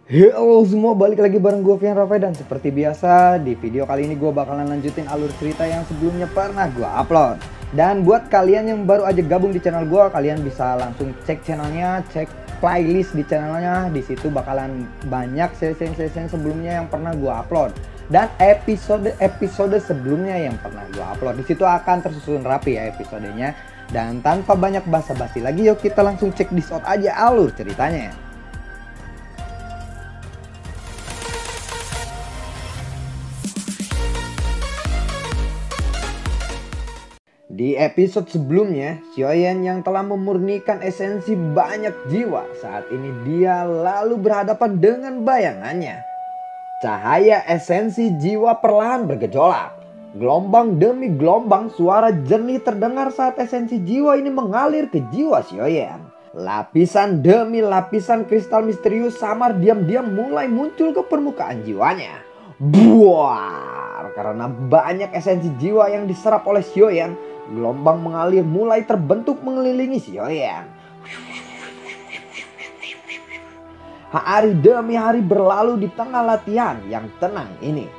Halo semua, balik lagi bareng gue Vian Rafe. Dan seperti biasa di video kali ini gue bakalan lanjutin alur cerita yang sebelumnya pernah gue upload. Dan buat kalian yang baru aja gabung di channel gue, kalian bisa langsung cek channelnya, cek playlist di channelnya. Di situ bakalan banyak sesi-sesi sebelumnya yang pernah gue upload, dan episode sebelumnya yang pernah gue upload. Di situ akan tersusun rapi ya episodenya. Dan tanpa banyak basa-basi lagi, yuk kita langsung cek di shot aja alur ceritanya. Di episode sebelumnya, Xiaoyan yang telah memurnikan esensi banyak jiwa, saat ini dia lalu berhadapan dengan bayangannya. Cahaya esensi jiwa perlahan bergejolak. Gelombang demi gelombang suara jernih terdengar saat esensi jiwa ini mengalir ke jiwa Xiaoyan. Lapisan demi lapisan kristal misterius samar diam-diam mulai muncul ke permukaan jiwanya. Buar! Karena banyak esensi jiwa yang diserap oleh Xiaoyan, gelombang mengalir mulai terbentuk mengelilingi Xiaoyan. Hari demi hari berlalu di tengah latihan yang tenang ini.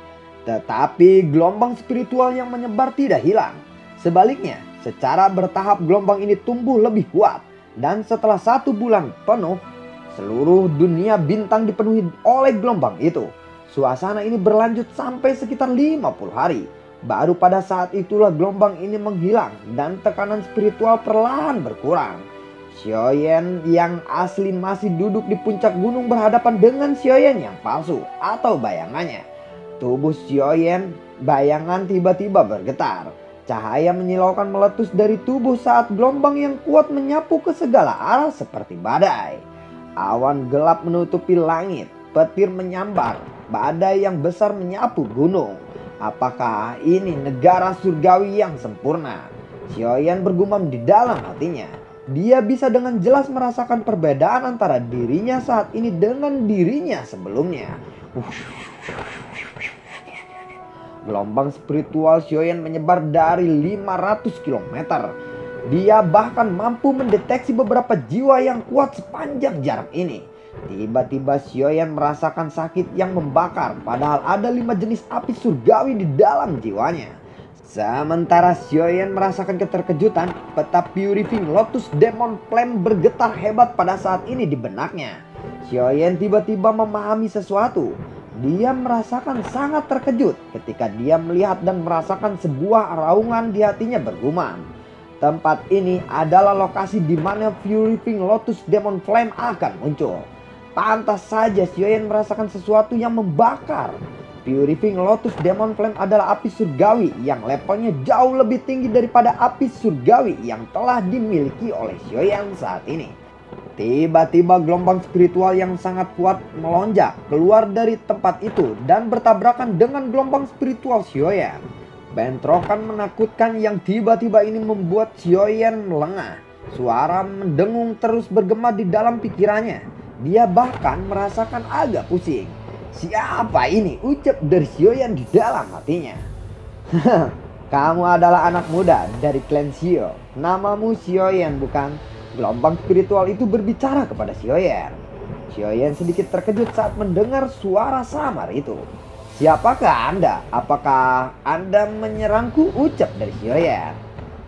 Tetapi gelombang spiritual yang menyebar tidak hilang. Sebaliknya, secara bertahap gelombang ini tumbuh lebih kuat. Dan setelah 1 bulan penuh, seluruh dunia bintang dipenuhi oleh gelombang itu. Suasana ini berlanjut sampai sekitar 50 hari. Baru pada saat itulah gelombang ini menghilang dan tekanan spiritual perlahan berkurang. Xiaoyan yang asli masih duduk di puncak gunung berhadapan dengan Xiaoyan yang palsu atau bayangannya. Tubuh Xiaoyan bayangan tiba-tiba bergetar. Cahaya menyilaukan meletus dari tubuh saat gelombang yang kuat menyapu ke segala arah seperti badai. Awan gelap menutupi langit, petir menyambar, badai yang besar menyapu gunung. Apakah ini negara surgawi yang sempurna? Xiaoyan bergumam di dalam hatinya. Dia bisa dengan jelas merasakan perbedaan antara dirinya saat ini dengan dirinya sebelumnya. Gelombang spiritual Xiaoyan menyebar dari 500 km. Dia bahkan mampu mendeteksi beberapa jiwa yang kuat sepanjang jarak ini. Tiba-tiba Xiaoyan merasakan sakit yang membakar, padahal ada 5 jenis api surgawi di dalam jiwanya. Sementara Xiaoyan merasakan keterkejutan, peta Purifying Lotus Demon Flame bergetar hebat pada saat ini di benaknya. Xiaoyan tiba-tiba memahami sesuatu. Dia merasakan sangat terkejut ketika dia melihat dan merasakan sebuah raungan di hatinya bergumam. Tempat ini adalah lokasi di mana Purifying Lotus Demon Flame akan muncul. Pantas saja Xiaoyan merasakan sesuatu yang membakar. Purifying Lotus Demon Flame adalah api surgawi yang levelnya jauh lebih tinggi daripada api surgawi yang telah dimiliki oleh Xiaoyan saat ini. Tiba-tiba gelombang spiritual yang sangat kuat melonjak keluar dari tempat itu dan bertabrakan dengan gelombang spiritual Xiaoyan. Bentrokan menakutkan yang tiba-tiba ini membuat Xiaoyan melengah. Suara mendengung terus bergema di dalam pikirannya. Dia bahkan merasakan agak pusing. Siapa ini? Ucap dari Xiaoyan di dalam hatinya. Kamu adalah anak muda dari klan Xiao. Namamu Xiaoyan bukan? Gelombang spiritual itu berbicara kepada Xiaoyan. Xiaoyan sedikit terkejut saat mendengar suara samar itu. Siapakah Anda? Apakah Anda menyerangku? Ucap dari Xiaoyan.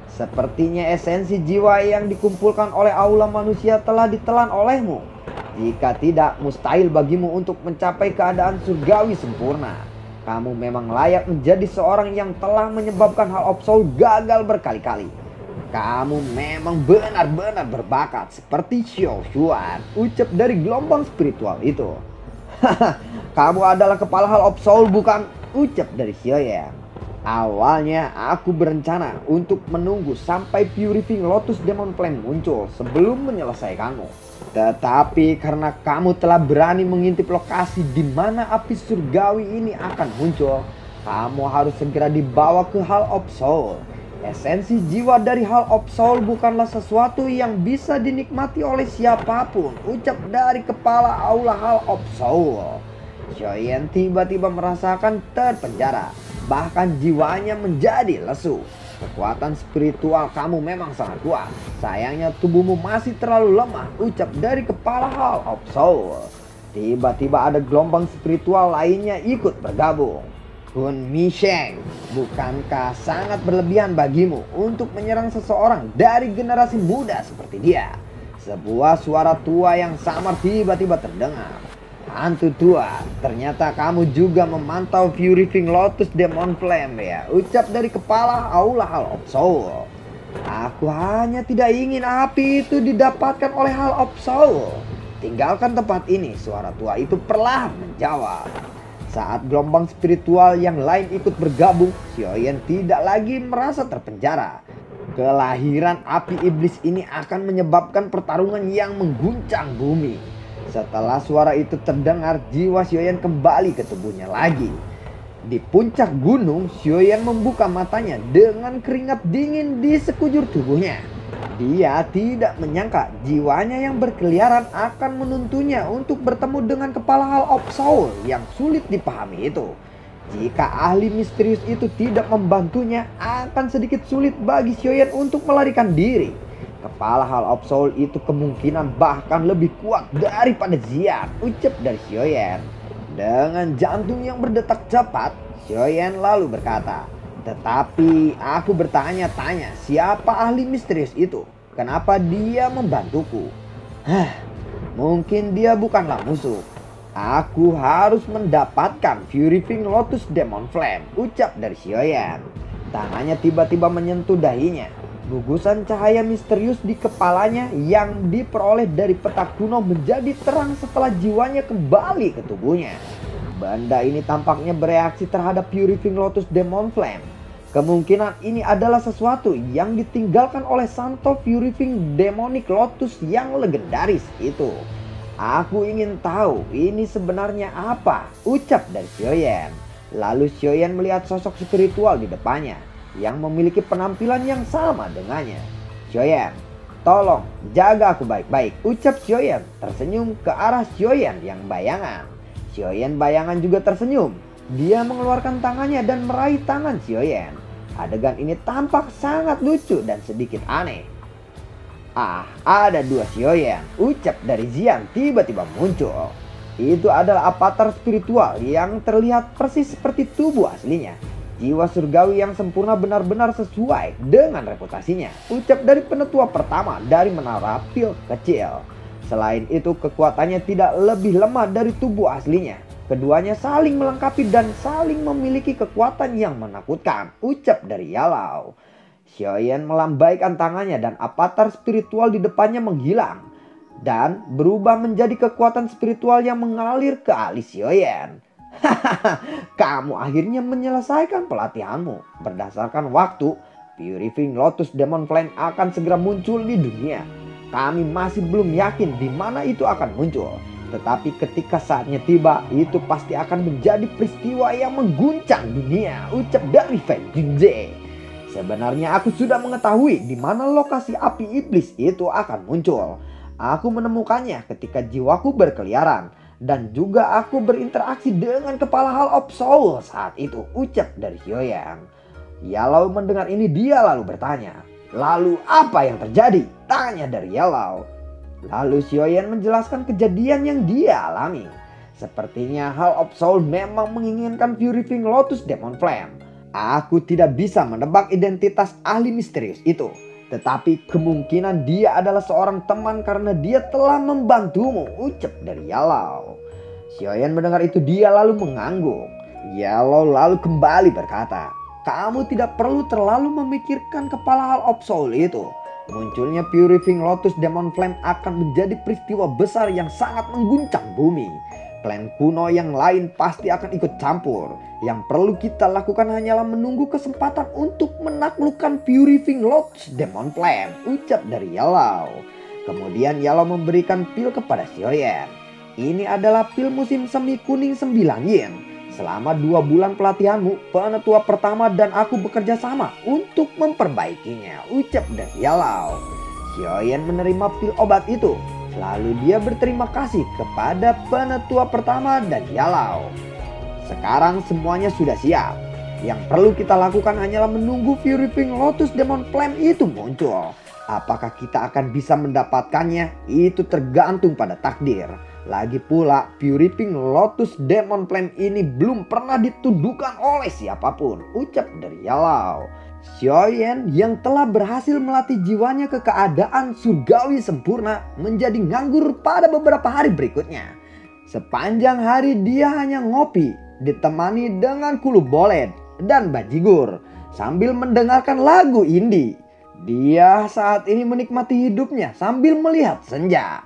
Sepertinya esensi jiwa yang dikumpulkan oleh aula manusia telah ditelan olehmu. Jika tidak, mustahil bagimu untuk mencapai keadaan surgawi sempurna. Kamu memang layak menjadi seorang yang telah menyebabkan hal Soul gagal berkali-kali. Kamu memang benar-benar berbakat seperti Xiao Xuan, ucap dari gelombang spiritual itu. Kamu adalah kepala hal Soul bukan? Ucap dari Xiaoyan. Awalnya aku berencana untuk menunggu sampai Purifying Lotus Demon Flame muncul sebelum menyelesaikanmu. Tetapi karena kamu telah berani mengintip lokasi di mana api surgawi ini akan muncul, kamu harus segera dibawa ke Hall of Soul. Esensi jiwa dari Hall of Soul bukanlah sesuatu yang bisa dinikmati oleh siapapun, ucap dari kepala aula Hall of Soul. Xiaoyan tiba-tiba merasakan terpenjara, bahkan jiwanya menjadi lesu. Kekuatan spiritual kamu memang sangat kuat. Sayangnya tubuhmu masih terlalu lemah, ucap dari kepala Hall of Soul. tiba-tiba ada gelombang spiritual lainnya ikut bergabung. Kun Misheng, bukankah sangat berlebihan bagimu untuk menyerang seseorang dari generasi muda seperti dia? Sebuah suara tua yang samar tiba-tiba terdengar. Hantu tua, ternyata kamu juga memantau Purifying Lotus Demon Flame ya, ucap dari kepala Aula Hall of Soul. Aku hanya tidak ingin api itu didapatkan oleh Hall of Soul. Tinggalkan tempat ini, suara tua itu perlahan menjawab. Saat gelombang spiritual yang lain ikut bergabung, Xiaoyan tidak lagi merasa terpenjara. Kelahiran api iblis ini akan menyebabkan pertarungan yang mengguncang bumi. Setelah suara itu terdengar, jiwa Xiaoyan kembali ke tubuhnya lagi. Di puncak gunung, Xiaoyan membuka matanya dengan keringat dingin di sekujur tubuhnya. Dia tidak menyangka jiwanya yang berkeliaran akan menuntunnya untuk bertemu dengan kepala Hall of Soul yang sulit dipahami itu. Jika ahli misterius itu tidak membantunya, akan sedikit sulit bagi Xiaoyan untuk melarikan diri. Kepala Hall of Soul itu kemungkinan bahkan lebih kuat daripada Xian, ucap dari Xiaoyan. Dengan jantung yang berdetak cepat, Xiaoyan lalu berkata, tetapi aku bertanya-tanya, siapa ahli misterius itu? Kenapa dia membantuku? Mungkin dia bukanlah musuh. Aku harus mendapatkan Purifying Lotus Demon Flame, ucap dari Xiaoyan. Tangannya tiba-tiba menyentuh dahinya. Gugusan cahaya misterius di kepalanya yang diperoleh dari peta kuno menjadi terang setelah jiwanya kembali ke tubuhnya. Benda ini tampaknya bereaksi terhadap Purifying Lotus Demon Flame. Kemungkinan ini adalah sesuatu yang ditinggalkan oleh Santo Purifying Demonic Lotus yang legendaris itu. Aku ingin tahu ini sebenarnya apa, ucap dari Xiaoyan. Lalu Xiaoyan melihat sosok spiritual di depannya yang memiliki penampilan yang sama dengannya. Xiaoyan, tolong jaga aku baik-baik, ucap Xiaoyan tersenyum ke arah Xiaoyan yang bayangan. Xiaoyan bayangan juga tersenyum. Dia mengeluarkan tangannya dan meraih tangan Xiaoyan. Adegan ini tampak sangat lucu dan sedikit aneh. Ada dua Xiaoyan, ucap dari Xian tiba-tiba muncul. Itu adalah avatar spiritual yang terlihat persis seperti tubuh aslinya. Jiwa surgawi yang sempurna benar-benar sesuai dengan reputasinya, ucap dari penetua pertama dari menara pil kecil. Selain itu, kekuatannya tidak lebih lemah dari tubuh aslinya. Keduanya saling melengkapi dan saling memiliki kekuatan yang menakutkan, ucap dari Yalau. Xiaoyan melambaikan tangannya dan avatar spiritual di depannya menghilang dan berubah menjadi kekuatan spiritual yang mengalir ke alis Xiaoyan. Kamu akhirnya menyelesaikan pelatihanmu. Berdasarkan waktu, Purifying Lotus Demon Flame akan segera muncul di dunia. Kami masih belum yakin di mana itu akan muncul. Tetapi ketika saatnya tiba, itu pasti akan menjadi peristiwa yang mengguncang dunia, ucap dari Feng Junze. Sebenarnya aku sudah mengetahui di mana lokasi api iblis itu akan muncul. Aku menemukannya ketika jiwaku berkeliaran. Dan juga aku berinteraksi dengan kepala Hall of Soul saat itu, ucap dari Xiaoyan. Yalau mendengar ini dia lalu bertanya, lalu apa yang terjadi? Tanya dari Yalau. Lalu Xiaoyan menjelaskan kejadian yang dia alami. Sepertinya Hall of Soul memang menginginkan Purifying Lotus Demon Flame. Aku tidak bisa menebak identitas ahli misterius itu. Tetapi kemungkinan dia adalah seorang teman karena dia telah membantumu, ucap dari Yalau. Xiaoyan mendengar itu dia lalu mengangguk. Yalau lalu kembali berkata, kamu tidak perlu terlalu memikirkan kepala Hall of Soul itu. Munculnya Purifying Lotus Demon Flame akan menjadi peristiwa besar yang sangat mengguncang bumi. Klan kuno yang lain pasti akan ikut campur. Yang perlu kita lakukan hanyalah menunggu kesempatan untuk menaklukkan Purifying Lotus Demon Flame, ucap dari Yalau. Kemudian Yalau memberikan pil kepada Xiaoyan. Ini adalah pil musim semi kuning 9 yen. Selama 2 bulan pelatihanmu, penetua pertama dan aku bekerja sama untuk memperbaikinya, ucap dari Yalau. Xiaoyan menerima pil obat itu. Lalu dia berterima kasih kepada penetua pertama dan Yalau. Sekarang semuanya sudah siap. Yang perlu kita lakukan hanyalah menunggu Purifying Lotus Demon Flame itu muncul. Apakah kita akan bisa mendapatkannya? Itu tergantung pada takdir. Lagi pula, Purifying Lotus Demon Flame ini belum pernah dituduhkan oleh siapapun, ucap dari Yalao. Xiaoyan yang telah berhasil melatih jiwanya ke keadaan surgawi sempurna menjadi nganggur pada beberapa hari berikutnya. Sepanjang hari dia hanya ngopi, ditemani dengan kulu bolet dan bajigur sambil mendengarkan lagu indie. Dia saat ini menikmati hidupnya sambil melihat senja.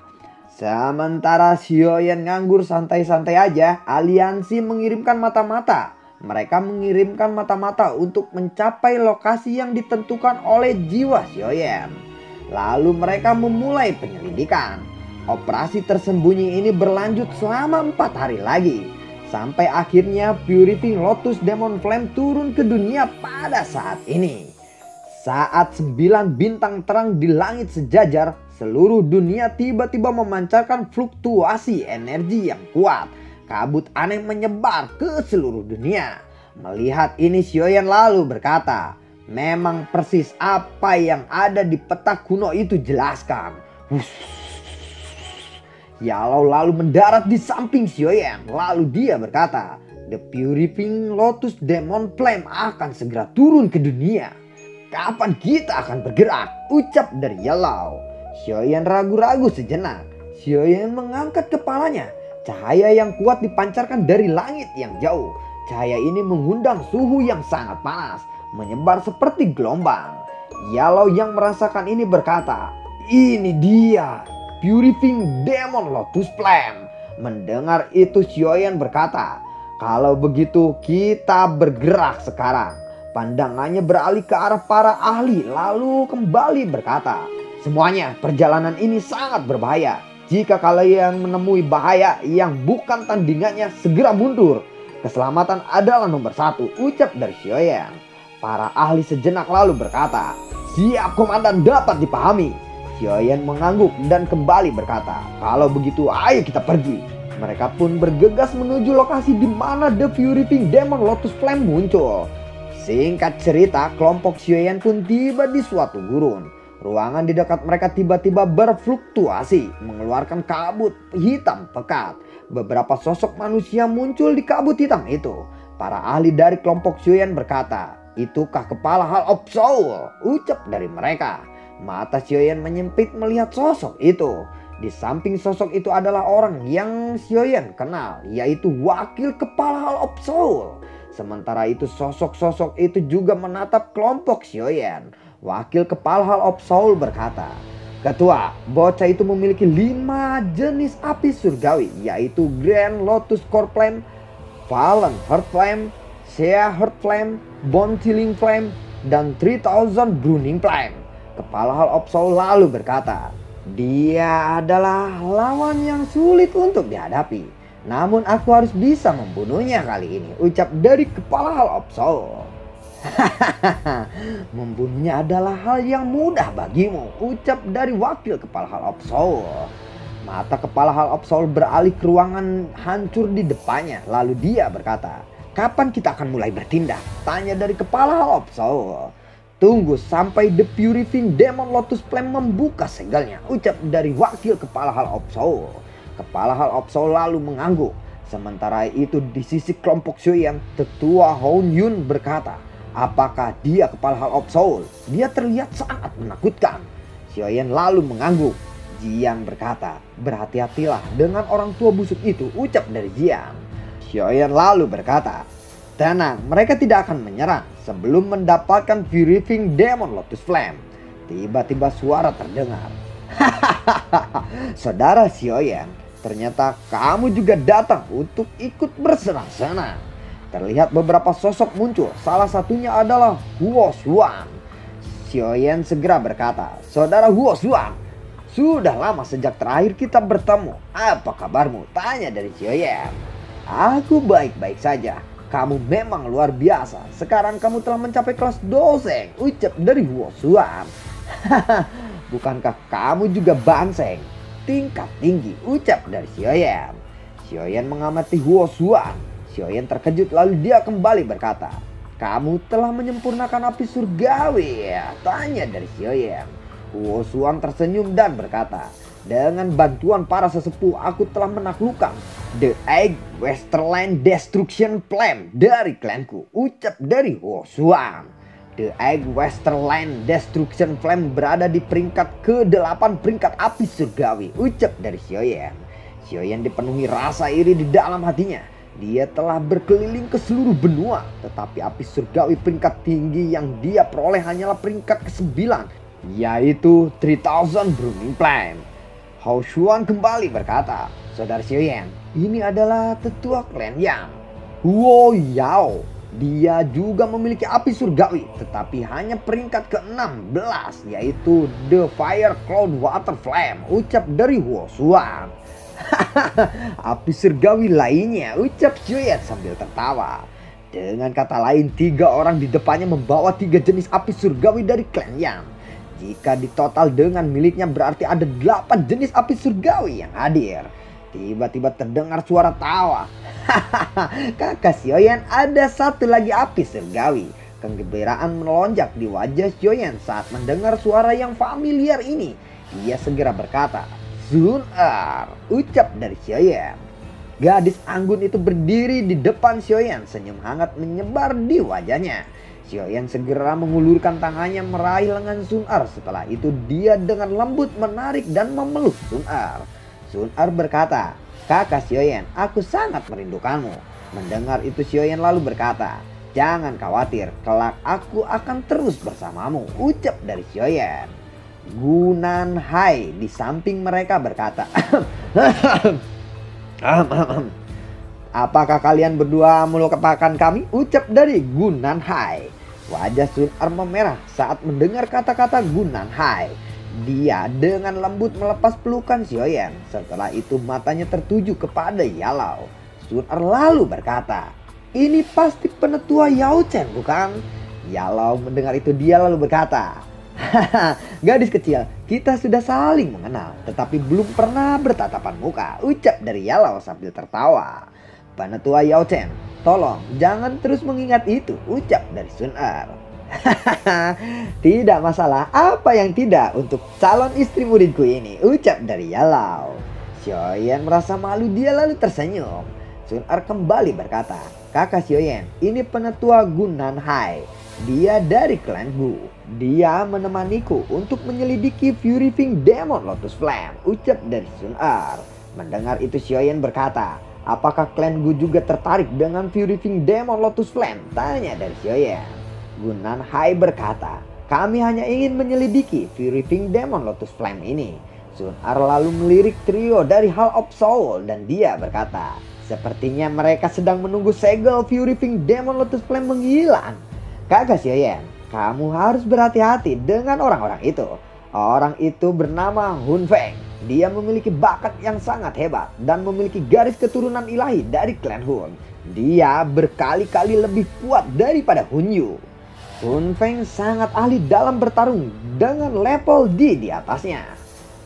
Sementara Xiaoyan nganggur santai-santai aja, aliansi mengirimkan mata-mata. Mereka mengirimkan mata-mata untuk mencapai lokasi yang ditentukan oleh jiwa Xiaoyan. Lalu mereka memulai penyelidikan. Operasi tersembunyi ini berlanjut selama 4 hari lagi. Sampai akhirnya Purifying Lotus Demon Flame turun ke dunia pada saat ini. Saat 9 bintang terang di langit sejajar, seluruh dunia tiba-tiba memancarkan fluktuasi energi yang kuat. Kabut aneh menyebar ke seluruh dunia. Melihat ini Xiaoyan lalu berkata, memang persis apa yang ada di peta kuno itu, jelaskan. Yalao lalu mendarat di samping Xiaoyan. Lalu dia berkata, The Purifying Lotus Demon Flame akan segera turun ke dunia. Kapan kita akan bergerak? Ucap dari Yalao. Xiaoyan ragu-ragu sejenak. Xiaoyan mengangkat kepalanya. Cahaya yang kuat dipancarkan dari langit yang jauh. Cahaya ini mengundang suhu yang sangat panas, menyebar seperti gelombang. Yalao yang merasakan ini berkata, ini dia Purifying Demon Lotus Flame. Mendengar itu Xiaoyan berkata, kalau begitu kita bergerak sekarang. Pandangannya beralih ke arah para ahli lalu kembali berkata, semuanya, perjalanan ini sangat berbahaya. Jika kalian menemui bahaya yang bukan tandingannya, segera mundur. Keselamatan adalah nomor 1, ucap dari Xiaoyan. Para ahli sejenak lalu berkata, siap komandan, dapat dipahami. Xiaoyan mengangguk dan kembali berkata, kalau begitu ayo kita pergi. Mereka pun bergegas menuju lokasi di mana The Purifying Demon Lotus Flame muncul. Singkat cerita, kelompok Xiaoyan pun tiba di suatu gurun. Ruangan di dekat mereka tiba-tiba berfluktuasi, mengeluarkan kabut hitam pekat. Beberapa sosok manusia muncul di kabut hitam itu. Para ahli dari kelompok Xiaoyan berkata, itukah kepala Hall of Soul? Ucap dari mereka. Mata Xiaoyan menyempit melihat sosok itu. Di samping sosok itu adalah orang yang Xiaoyan kenal, yaitu wakil kepala Hall of Soul. Sementara itu sosok-sosok itu juga menatap kelompok Xiaoyan. Wakil kepala Hall of Soul berkata, ketua, bocah itu memiliki 5 jenis api surgawi, yaitu Grand Lotus Core Flame, Fallen Heart Flame, Sea Heart Flame, Bone Chilling Flame, dan 3000 Burning Flame. Kepala Hall of Soul lalu berkata, dia adalah lawan yang sulit untuk dihadapi. Namun aku harus bisa membunuhnya kali ini, ucap dari kepala Hall of Soul. Membunuhnya adalah hal yang mudah bagimu, ucap dari wakil kepala Hall of Soul. Mata kepala Hall of Soul beralih ke ruangan hancur di depannya. Lalu dia berkata, kapan kita akan mulai bertindak? Tanya dari kepala Hall of Soul. Tunggu sampai The Purifying Demon Lotus Flame membuka segelnya, ucap dari wakil kepala Hall of Soul. Kepala Hall of Soul lalu mengangguk. Sementara itu di sisi kelompok Xiaoyan, tetua Hong Yun berkata, apakah dia kepala Hall of Soul? Dia terlihat sangat menakutkan. Xiaoyan lalu mengangguk. Jiang berkata, berhati-hatilah dengan orang tua busuk itu, ucap dari Jiang. Xiaoyan lalu berkata, tenang, mereka tidak akan menyerang sebelum mendapatkan Purifying Demon Lotus Flame. Tiba-tiba suara terdengar. Saudara Xiaoyan, ternyata kamu juga datang untuk ikut bersenang-senang. Terlihat beberapa sosok muncul, salah satunya adalah Huo Xuan. Xiaoyan segera berkata, saudara Huo Xuan, sudah lama sejak terakhir kita bertemu. Apa kabarmu? Tanya dari Xiaoyan. Aku baik-baik saja. Kamu memang luar biasa. Sekarang kamu telah mencapai kelas doseng, ucap dari Huo Xuan. Bukankah kamu juga banseng? Tingkat tinggi, ucap dari Xiaoyan. Xiaoyan mengamati Huo Xuan. Xiaoyan terkejut lalu dia kembali berkata, kamu telah menyempurnakan api surgawi ya? Tanya dari Xiaoyan. Huo Xuan tersenyum dan berkata, Dengan bantuan para sesepuh aku telah menaklukkan The Egg Westerland Destruction Flame dari klanku, ucap dari Huo Xuan. The Egg Westerland Destruction Flame berada di peringkat ke-8 peringkat api surgawi, ucap dari Xiaoyan. Xiaoyan dipenuhi rasa iri di dalam hatinya. Dia telah berkeliling ke seluruh benua, tetapi api surgawi peringkat tinggi yang dia peroleh hanyalah peringkat ke-9, yaitu 3000 Burning Flame. Huo Xuan kembali berkata, "Saudara Xiaoyan, ini adalah tetua klan Yang, Huo Yao. Dia juga memiliki api surgawi, tetapi hanya peringkat ke-16, yaitu The Fire Cloud Water Flame," ucap dari Huo Xuan. Api surgawi lainnya, ucap Xiaoyan sambil tertawa. Dengan kata lain, 3 orang di depannya membawa 3 jenis api surgawi dari klan Yang. Jika ditotal dengan miliknya berarti ada 8 jenis api surgawi yang hadir. Tiba-tiba terdengar suara tawa. Kakak Xiaoyan, ada satu lagi api surgawi. Kegembiraan melonjak di wajah Xiaoyan saat mendengar suara yang familiar ini. Ia segera berkata, "Sun Er," ucap dari Xiaoyan. Gadis anggun itu berdiri di depan Xiaoyan, senyum hangat menyebar di wajahnya. Xiaoyan segera mengulurkan tangannya meraih lengan Sun Er. Setelah itu dia dengan lembut menarik dan memeluk Sun Er. Sun Er berkata, "Kakak Xiaoyan, aku sangat merindukanmu." Mendengar itu Xiaoyan lalu berkata, "Jangan khawatir, kelak aku akan terus bersamamu," ucap dari Xiaoyan. Gunan Hai di samping mereka berkata, "Apakah kalian berdua melupakan kami?" ucap dari Gunan Hai. Wajah Sun Er memerah saat mendengar kata-kata Gunan Hai. Dia dengan lembut melepas pelukan Xiaoyan. Setelah itu matanya tertuju kepada Yalao. Sun Er lalu berkata, "Ini pasti penetua Yao Chen, bukan?" Yalao mendengar itu dia lalu berkata, "Hahaha, gadis kecil, kita sudah saling mengenal, tetapi belum pernah bertatapan muka," ucap dari Yalao sambil tertawa. "Penetua Yao Chen, tolong jangan terus mengingat itu," ucap dari Sun Er. "Tidak masalah, apa yang tidak untuk calon istri muridku ini," ucap dari Yalao. Xiaoyan merasa malu, dia lalu tersenyum. Sun Er kembali berkata, "Kakak Xiaoyan, ini penetua Gunan Hai. Dia dari klan Gu. Dia menemaniku untuk menyelidiki Fury Wing Demon Lotus Flame," ucap dari Sun Er. Mendengar itu Xiaoyan berkata, "Apakah klan Gu juga tertarik dengan Fury Wing Demon Lotus Flame?" tanya dari Xiaoyan. Gunan Hai berkata, "Kami hanya ingin menyelidiki Fury Wing Demon Lotus Flame ini." Sun Er lalu melirik trio dari Hall of Soul dan dia berkata, "Sepertinya mereka sedang menunggu segel Fury Wing Demon Lotus Flame menghilang. Kakak Xiaoyan, kamu harus berhati-hati dengan orang-orang itu. Orang itu bernama Hun Feng. Dia memiliki bakat yang sangat hebat dan memiliki garis keturunan ilahi dari klan Hun. Dia berkali-kali lebih kuat daripada Hun Yu. Hun Feng sangat ahli dalam bertarung dengan level di atasnya.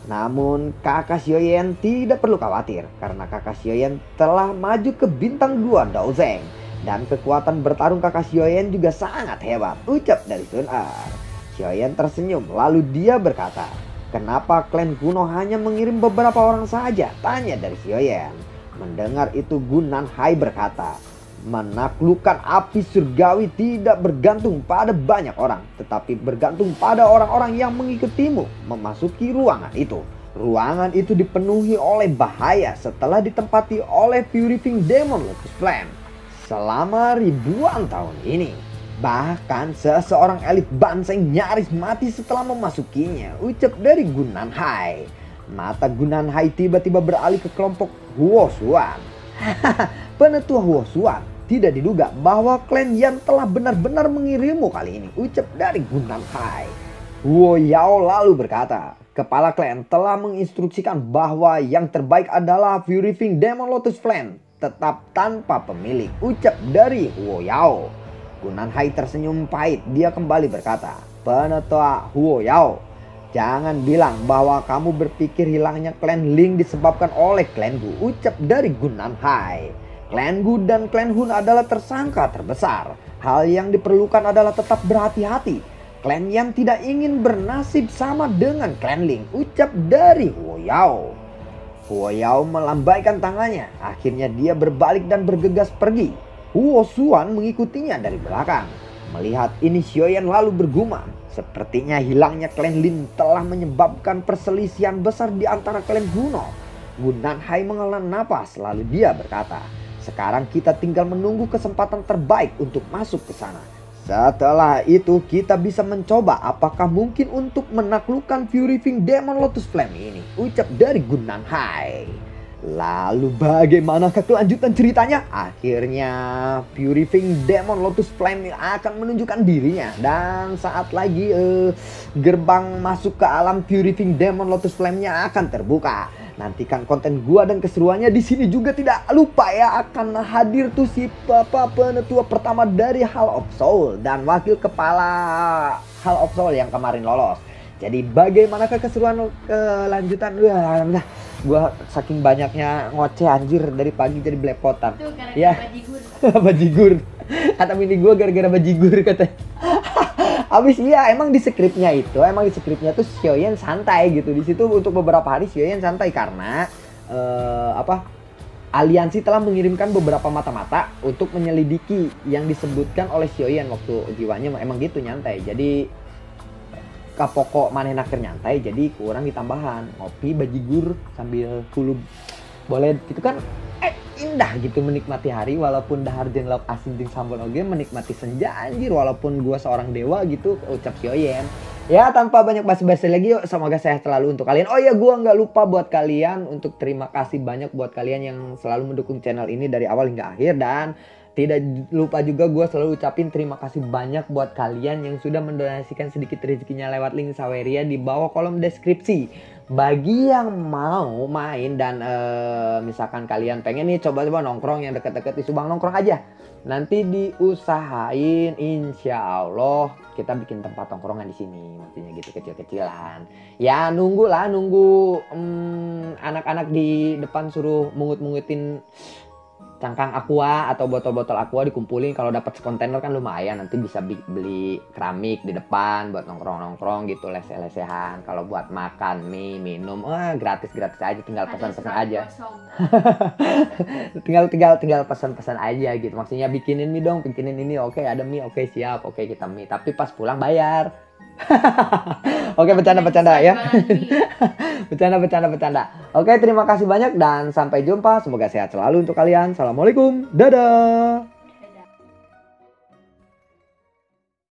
Namun kakak Xiaoyan tidak perlu khawatir karena kakak Xiaoyan telah maju ke bintang 2 Daozeng. Dan kekuatan bertarung kakak Xiaoyan juga sangat hebat," ucap dari Sun Er. Xiaoyan tersenyum lalu dia berkata, "Kenapa klan kuno hanya mengirim beberapa orang saja?" tanya dari Xiaoyan. Mendengar itu Gunan Hai berkata, "Menaklukkan api surgawi tidak bergantung pada banyak orang, tetapi bergantung pada orang-orang yang mengikutimu memasuki ruangan itu. Ruangan itu dipenuhi oleh bahaya setelah ditempati oleh Fury Wing Demon Lotus Flame selama ribuan tahun ini. Bahkan seseorang elit Banseng nyaris mati setelah memasukinya," ucap dari Gunan Hai. Mata Gunan Hai tiba-tiba beralih ke kelompok Huo Xuan. "Penetua Huo Xuan, tidak diduga bahwa klan Yan telah benar-benar mengirimmu kali ini," ucap dari Gunan Hai. Huo Yao lalu berkata, "Kepala klan telah menginstruksikan bahwa yang terbaik adalah Fury Wing Demon Lotus Flame tetap tanpa pemilik," ucap dari Huo Yao. Gunan Hai tersenyum pahit, dia kembali berkata, "Penetua Huo Yao, jangan bilang bahwa kamu berpikir hilangnya klan Ling disebabkan oleh klan Gu," ucap dari Gunan Hai. "Klan Gu dan klan Hun adalah tersangka terbesar. Hal yang diperlukan adalah tetap berhati-hati. Klan Yan tidak ingin bernasib sama dengan Klan Ling, ucap dari Huo Yao. Huo Yao melambaikan tangannya. Akhirnya dia berbalik dan bergegas pergi. Huo Xuan mengikutinya dari belakang. Melihat ini, Xiaoyan lalu bergumam. Sepertinya hilangnya Klan Lin telah menyebabkan perselisihan besar di antara klan kuno. Gu Nanhai menghela napas, lalu dia berkata, sekarang kita tinggal menunggu kesempatan terbaik untuk masuk ke sana. Setelah itu kita bisa mencoba apakah mungkin untuk menaklukkan Fury Wing Demon Lotus Flame ini, ucap dari Gu Nanhai. Lalu bagaimanakah kelanjutan ceritanya? Akhirnya Fury Wing Demon Lotus Flame akan menunjukkan dirinya. Dan saat lagi gerbang masuk ke alam Fury Wing Demon Lotus Flame-nya akan terbuka. Nantikan konten gua dan keseruannya di sini juga. Tidak lupa ya, akan hadir tuh si Papa penetua pertama dari Hall of Soul dan wakil kepala Hall of Soul yang kemarin lolos. Jadi bagaimanakah keseruan kelanjutan? Wah, gua saking banyaknya ngoceh anjir dari pagi jadi belepotan. Itu gara-gara Ya. bajigur. Bajigur. Kata bini gua gara-gara bajigur katanya. Abis iya emang di skripnya tuh Xiaoyan santai gitu. Di situ untuk beberapa hari Xiaoyan santai karena aliansi telah mengirimkan beberapa mata-mata untuk menyelidiki yang disebutkan oleh Xiaoyan waktu jiwanya emang gitu nyantai. Jadi kapokok maneh nakir nyantai, jadi kurang ditambahan ngopi bajigur sambil kulub boleh gitu kan indah gitu menikmati hari walaupun dahar jeung lauk asin jeung sambal oge, menikmati senja anjir walaupun gua seorang dewa gitu, ucap Xiaoyan. Ya tanpa banyak basa-basi lagi, yuk semoga sehat selalu untuk kalian. Oh ya, gua nggak lupa buat kalian untuk terima kasih banyak buat kalian yang selalu mendukung channel ini dari awal hingga akhir, dan tidak lupa juga gue selalu ucapin terima kasih banyak buat kalian yang sudah mendonasikan sedikit rezekinya lewat link Saweria di bawah kolom deskripsi. Bagi yang mau main dan misalkan kalian pengen nih coba-coba nongkrong yang deket-deket di Subang, nongkrong aja. Nanti diusahain insya Allah kita bikin tempat nongkrongan di sini, maksudnya gitu kecil-kecilan. Ya nunggu anak-anak di depan suruh mungut-mungutin cangkang aqua atau botol-botol aqua dikumpulin. Kalau dapat sekontainer kan lumayan, nanti bisa beli keramik di depan buat nongkrong-nongkrong gitu, lese-lesehan. Kalau buat makan mie minum gratis aja, tinggal pesan-pesan aja. tinggal pesan-pesan aja gitu, maksudnya bikinin mie dong, bikinin ini, oke ada mie, oke siap, oke kita mie, tapi pas pulang bayar. Oke, bercanda ya. Bercanda. Oke, terima kasih banyak dan sampai jumpa. Semoga sehat selalu untuk kalian. Assalamualaikum. Dadah.